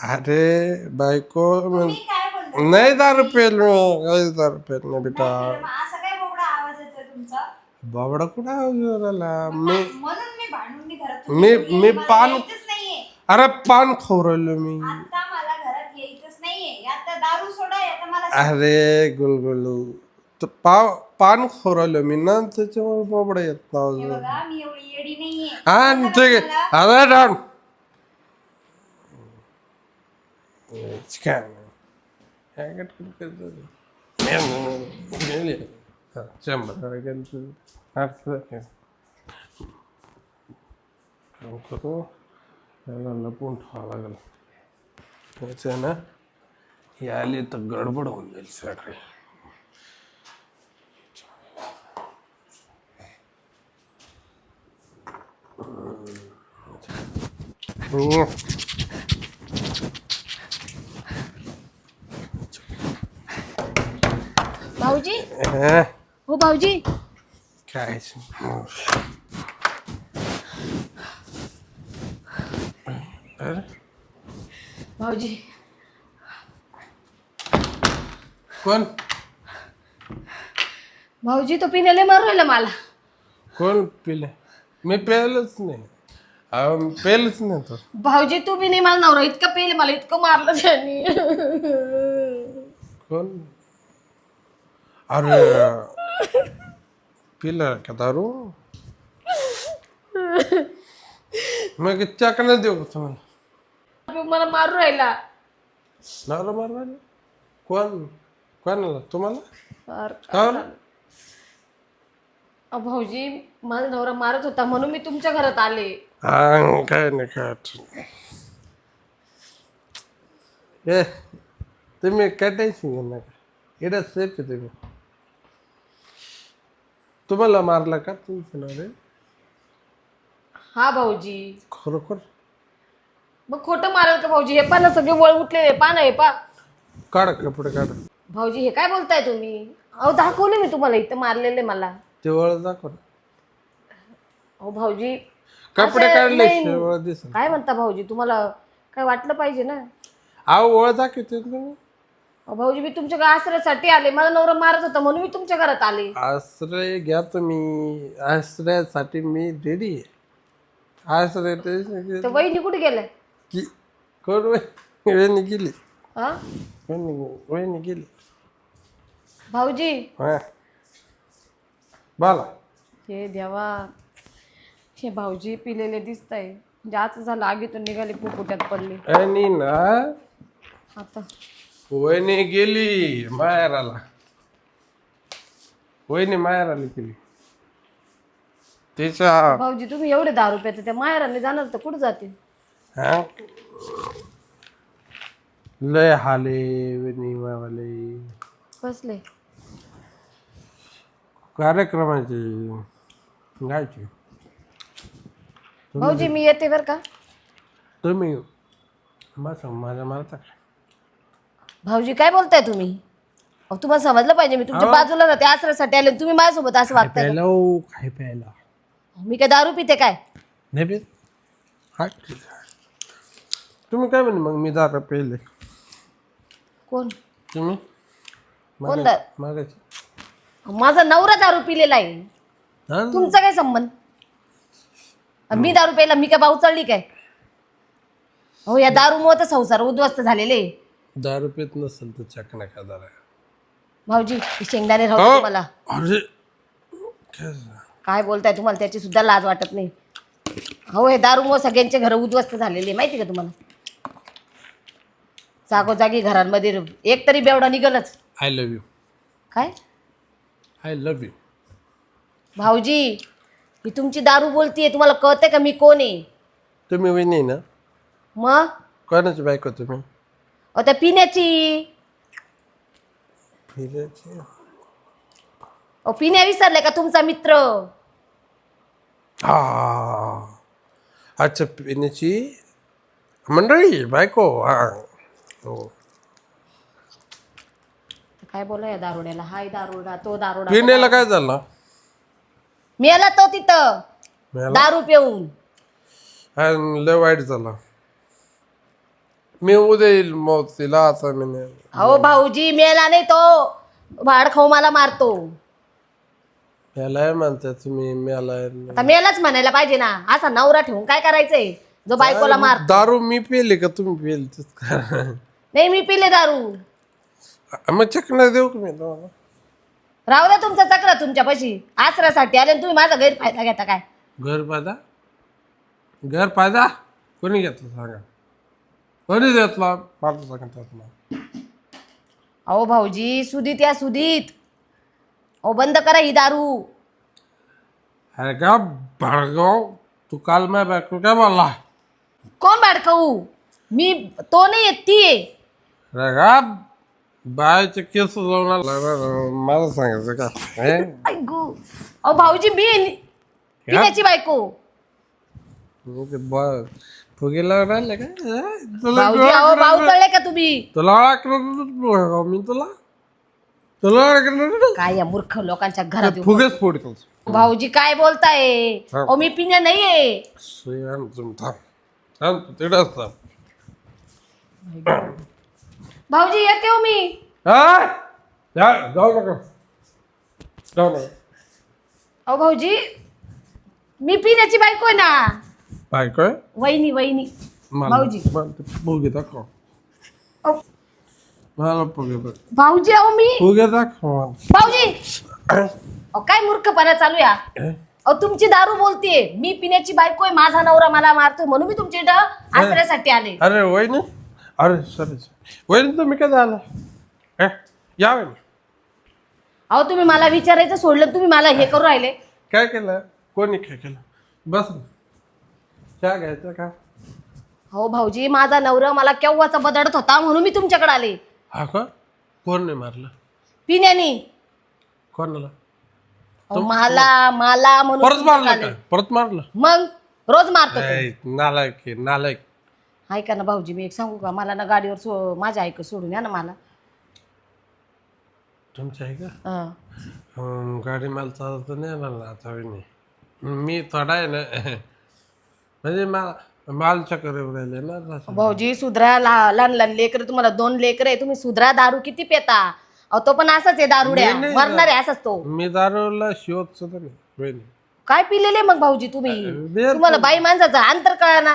अरे बायको तुम्ही काय बोलताय? नाही दारू पेल मी काही दारू पेल नाही बेटा. नाही केलं, मग असा काय बोबडा आवाज येतोय तुमचा? बाबडा कुठं आवाज आला मग मी म्हणून मी भांडून मी घरात मी मी मला पान यायचंच नाहीये. अरे पान खाऊ राहिलो मी. आता मला घरात यायचंच नाहीये. आता दारू सोडा, आता मला अरे गुलगुलू तर पान खाऊ राहिलो मी ना त्याच्यामुळे बाबडा येत हे नव्हतं. बघा, मी एवढी येडी नाहीये. हा कळतं का ठीक तुम्हाला? आहे अरे डाऊन काय शंभर करू त्याला लपून ठेवावं लागेल. त्याचं आहे ना हे आले तर गडबड होऊन जाईल सगळे. भाऊजी अं, हो भाऊजी काय अरे भाऊजी कोण भाऊजी तो पिण्याला मारू राहिला मला. कोण पिले मी पेलच नाही. अहो पेलच नाही तो. भाऊजी तू बी नाही मला नवरा इतकं पेले मला इतकं मारलं त्यांनी. कोण अरे पिला का दारू मग चाकणं देऊ का तुम्हाला. मला मारू राहिला. नवरा मारवायला कोण कोणाला तुम्हाला अरे, का बरं? भाऊजी माझा नवरा मारत होता म्हणून मी तुमच्या घरात आले. हा काय नाही काय अडचण नाही. ए तुम्ही काय टेन्शन घेऊ नका एवढं सेफ आहे तुम्ही. तुम्हाला मारला का तुमचं नवरे हा भाऊजी खरोखर. मग खोटं मारेल का भाऊजी? हे पाना सगळे वळ उठलेले पान आहे पा. काढा कपडे काढा. भाऊजी हे काय बोलताय तुम्ही? अहो दाखवले मी तुम्हाला इथं मारलेले मला. ते वळ दाखव ना. अहो भाऊजी कपडे असं काढले नाही. वळ दिसेल. काय म्हणता भाऊजी? तुम्हाला काय वाटलं पाहिजे ना. अहो वळ दाखवते तुम्ही. अहो भाऊजी मी तुमच्या आश्रयासाठी आले. माझा नवरा मारत होता म्हणून मी तुमच्या घरात आले. आश्रय घ्या तुम्ही. आश्रयासाठी मी रेडी आहे. आश्रय तर वहिनी कुठे गेल्या? की कोण वहिनी गेली. हा वहिनी गेली. भाऊजी हा बोला. हे देवा हे भाऊजी पिलेले दिसत आहे. जास्त झालं आगीतून निघाले पुपुट्यात पडले. आणि ना आता वहिनी गेली माहेराला. वहिनी माहेराला गेली तिच्या. भाऊजी तुम्ही एवढे दारू रुपये त्या माहेराने जाणार तर कुठं जातील? हा लय हाले वहिनी मावाले कसले कार्यक्रमाचे गायचे. भाऊजी मी येते बर का. तुम्ही बस माझ्या मारता का. भाऊजी काय बोलताय तुम्ही? अहो तुम्हाला समजलं पाहिजे मी तुमच्या बाजूला राहते आश्रयासाठी आले तुम्ही माझ्यासोबत असं वागताय का? प्यायला काय प्यायला मी काय दारू पिते काय? नाही पेत. हा ठीक आहे. तुम्ही काय म्हणे मग मी दारू पेले. कोण तुम्ही कोण दा- मागायची माझा नवरा दारू पिलेला आहे. हा तुमचा काय संबंध? आणि मी दारू प्यायला मी काय बाऊ चढली काय? हो या दारूमुळे तर संसार उद्ध्वस्त झालेले. दारू पेत नसेल तर चकना का दारा. भाऊजी हे शेंगदाणे राहू तुम्हाला. अरे काय काय बोलताय तुम्हाला त्याची सुद्धा लाज वाटत नाही. हो हे दारूमुळे सगळ्यांचे घर उद्ध्वस्त झालेले माहिती का तुम्हाला? जागोजागी घरांमध्ये एक तरी बेवडा निघलच. I love you. काय आय लव्ह यू. भाऊजी मी तुमची दारू बोलतीये तुम्हाला कळतंय का मी कोण आहे? तुम्ही वहिनी ना मग कोणाची बायको तुम्ही. त्या पिण्याची फिरायची पिण्या विसरलाय का तुमचा मित्र? हा अच्छा पिण्याची मंडळी बायको. हा हो काय बोला या दारुड्याला. हाय दारुडा तो दारुडा. पिण्याला काय झालं. मेला तो तिथं मेला? दारू पिऊन. लय वाईट झालं. मी उद्या येईल मग तिला आता मी नाही. अहो भाऊजी मेला नाही तो भाड खाऊ मला मारतो. मेलाय म्हणते तुम्ही मेलाय. आता मेलाच म्हणायला पाहिजे ना. असा नवरा ठेवून काय करायचंय जो बायकोला मार. दारू मी पेले का तुम्ही पेले? नाही मी पिले दारू. मग चकना देऊ का मी तुम्हाला? राहू द्या तुमचा चक्र तुमच्यापाशी. आसऱ्यासाठी आले आणि तुम्ही माझा गैरफायदा घेता काय? घर पायदा कोणी घेतलं सांगा? कोणी घेतला मला सांगा. अहो भाऊजी सुदीत या सुदीत. अहो बंद करा ही दारू. अरे का भाडगाव तू काल माझ्या बायको काय बोलला? कोण भाडकवू? मी तो नाही येत ती आहे. अरे का बायचे केस लावून आला मला सांगायचं का? ऐकू अहो भाऊजी मी पिण्याची बायको. फुगे राहिले का भाऊजी अहो भाऊ चढले का तुम्ही? तुला मी तुला काय या मूर्ख लोकांच्या घरात येऊन. फुगेच फोडतो. भाऊजी काय बोलताय? अहो मी पिण्या नाहीये. भाऊजी येते हो मी. जाऊ नका जाऊ नका. अहो भाऊजी मी पिण्याची बायको आहे ना. बायको आहे? वहिनी वहिनी. भाऊजी फुगे दाखव अहो, मला. फुगे भाऊजी अहो मी फुगे दाखव. भाऊजी अहो काय मूर्खपणा चालू या. अहो तुमची दारू बोलतीये. मी पिण्याची बायको आहे. माझा नवरा मला मारतोय म्हणून मी तुमच्या इथं आसऱ्यासाठी आले. अरे वहिनी अरे सॉरी वहिनी तुम्ही काय झालं या वहिनी. अहो तुम्ही मला विचारायचं सोडलं. तुम्ही मला हे करू राहिले. काय केलं? कोणी काय केलं? बस चहा घ्यायचं का? हो भाऊजी माझा नवरा मला केव्हाचा बदडत होता म्हणून मी तुमच्याकडे आले. हा का? कोण नाही मारलं? पिण्यानी. कोणाला? अहो, मला मला म्हणून परत मारलं तुमच्याकडे का? आले. परत मारलं? मग रोज मारतो तो. नालायक आहे, नालायक. ऐका ना भाऊजी मी एक सांगू का? मला ना गाडीवर माझ्या ऐक सोडून या ना मला. तुमचं आहे का? हं. गाडी मला चालत नाही ना आता वहिनी. मी थोडा आहे ना म्हणजे माल चक्कर येऊ राहिले ना. भाऊजी सुधरा. लहान लहान लेकर तुम्हाला 2 लेकर आहे. तुम्ही सुधरा. दारू किती पेता? अहो तो पण असाच आहे दारुड्या. मरणार आहे असाच तो. मी दारूला शोध सुद्धा नाही वहिनी. काय पिलेले मग भाऊजी तुम्ही? बिअर तुम्हाला बाई माणसाचं अंतर कळा ना.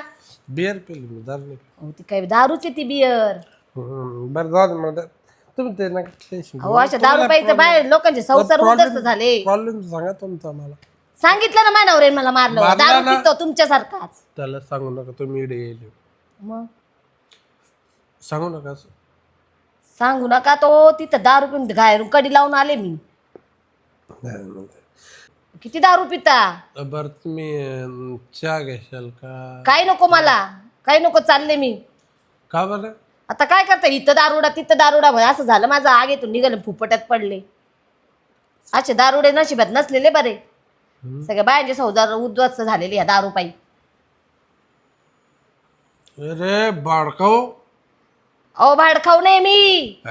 बिअर पिली मी दारू नाही. अहो ती काय दारूची ती बियर. बरं जाऊ दे मला. तुम्ही ते नका. अहो अशा दारू प्यायचं बाहेर लोकांचे संसार उद्ध्वस्त झाले. प्रॉब्लेम सांगा तुमचा मला. सांगितलं ना माझ्या नवऱ्याने मला मारलं. दारू पितो तुमच्यासारखाच. त्याला सांगू नका तुम्ही इडे येईल. मग सांगू नका असं. सांगू नका. तो तिथं दारू पिऊन घायरून कडी लावून आले मी. किती दारू पिता? बरं तुम्ही चहा घ्याल का? काय नको मला. काय नको चालले मी. का बरं? आता काय करता? इथं दारुडा तिथं दारुडा भय असं झालं. माझं आगेतून निघाले फुफट्यात पडले. असे दारुडे नशिबात नसलेले बरे. सगळ्या बायांचे संसार उद्ध्वस्त झालेले या दारू पायी. अरे बाडकाऊ. अहो भाडखाऊ नाही मी.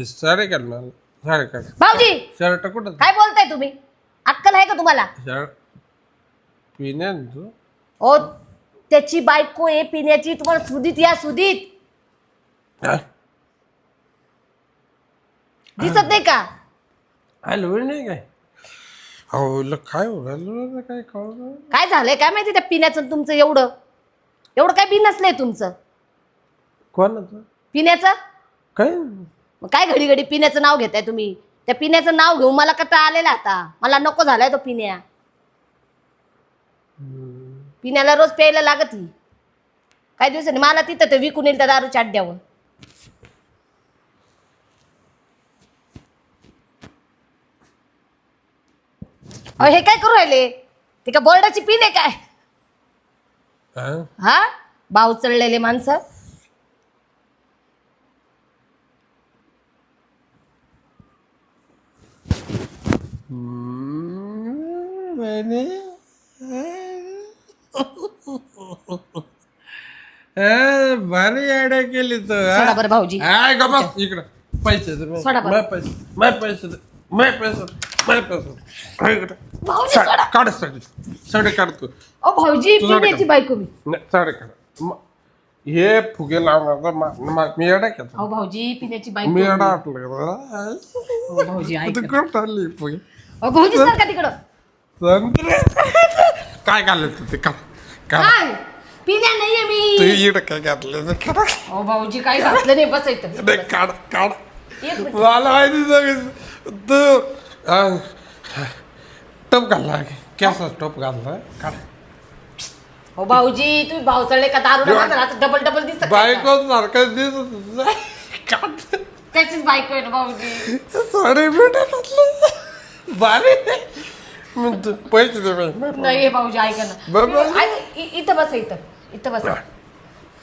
साडे काढ मला. साडे काढ. भाऊजी शर्ट कुठं? काय बोलताय तुम्ही? अक्कल आहे का तुम्हाला? शर्ट पिण्या तू. ओ त्याची बायको आहे पिण्याची. तुम्हाला सुदीत या सुदीत दिसत नाही का? हॅलो नाही काय? हो काय काय काय झालंय काय माहिती त्या पिण्याचं तुमचं? एवढं एवढं काय बी नसलंय तुमचं. कोणाचं? पिण्याचं काय? मग काय घडी घडी पिण्याचं नाव घेताय तुम्ही? त्या पिण्याचं नाव घेऊन मला कटा आलेला आता. मला नको झालाय तो पिण्या. पिण्याला रोज प्यायला लागत ही. काही दिवसांनी मला तिथं ते विकून येईल त्या दारूच्या अड्ड्यावर. अहो हे काय करू राहिले? ते का बोर्डाची पिन आहे काय? हा भाव चढलेले माणसं. भारी आयडिया केली सोडा बरं भाऊजी. इकडं पैसे सोडा बरं. भाऊजी सोडा. काढ साडे काढतो. ओ भाऊजी पिण्याची बायको मी. साडे काढ. हे फुगे लावणार मी येडा घेतो अहो भाऊजी पिण्याची बाईक मी येडा अहो भाऊजी ऐका. तिकड ठरली फुगे अहो भाऊजी सर का तिकडं संत्रे काय घालत ते का काय पिण्या नाहीये तू मी इड काय घातलं अहो भाऊजी काही घातलं नाही बसायचं काढ काढ एक मिनिट. मला माहिती सगळं तू टप घालला कॅसा टप घालला काढ हो भाऊजी तुम्ही भावचळले का दारू डबल डबल दिसत बायको सारखं दिसत काढ त्याचीच बायको आहे ना भाऊजी साडे मिनिट घातलं बारे म्हणतो पैसे दे बाई नाही हे भाऊजी ऐका ना बाबा. इथं बसा इथं बसा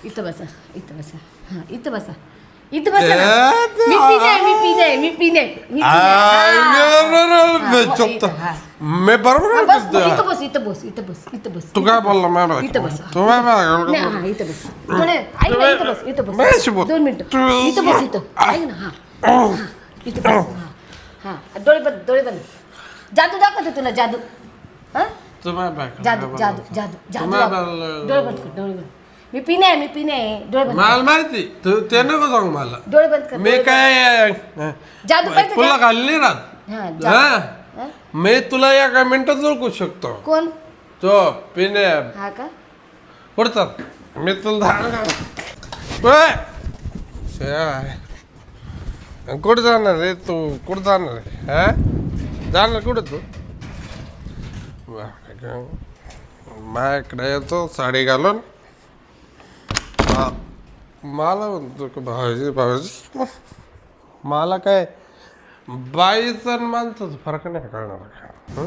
इथं बसा इथं बसा हा इथं बसा इथं बसा ना. मी पिणे मी बरोबर इथं बस इथं बस इथं बस इथं बस तू काय बोलला मॅडम इथं बस तू काय नाही, हा, इथं बस थोडे ऐक ना इथं बस इथं माझ्याशी बस बोल. 2 मिनिटं इथं बस इथं ऐक ना हा इथं बस हा डोळे बंद जादू दाखवते तुला जादू हा जादू जादू जादू जादू डोळे बंद कर डोळे बंद मी पिणे डोळे बंद मला माहिती तू ते नको सांग मला डोळे बंद कर मी काय जादू पाहिजे तुला का? घालली राहत हा हा हा? मी तुला एका मिनिटात ओळखू शकतो कोण तो पिणे हा का कुठतात मी तुला कुठं जाणार रे तू कुठं जाणार रे हा जाणार कुठं तू माझ्याकडे येतो साडी घालून मला म्हणतो का भाऊजी मला काय बाईचं आणि माणसाचं फरक नाही कळणार का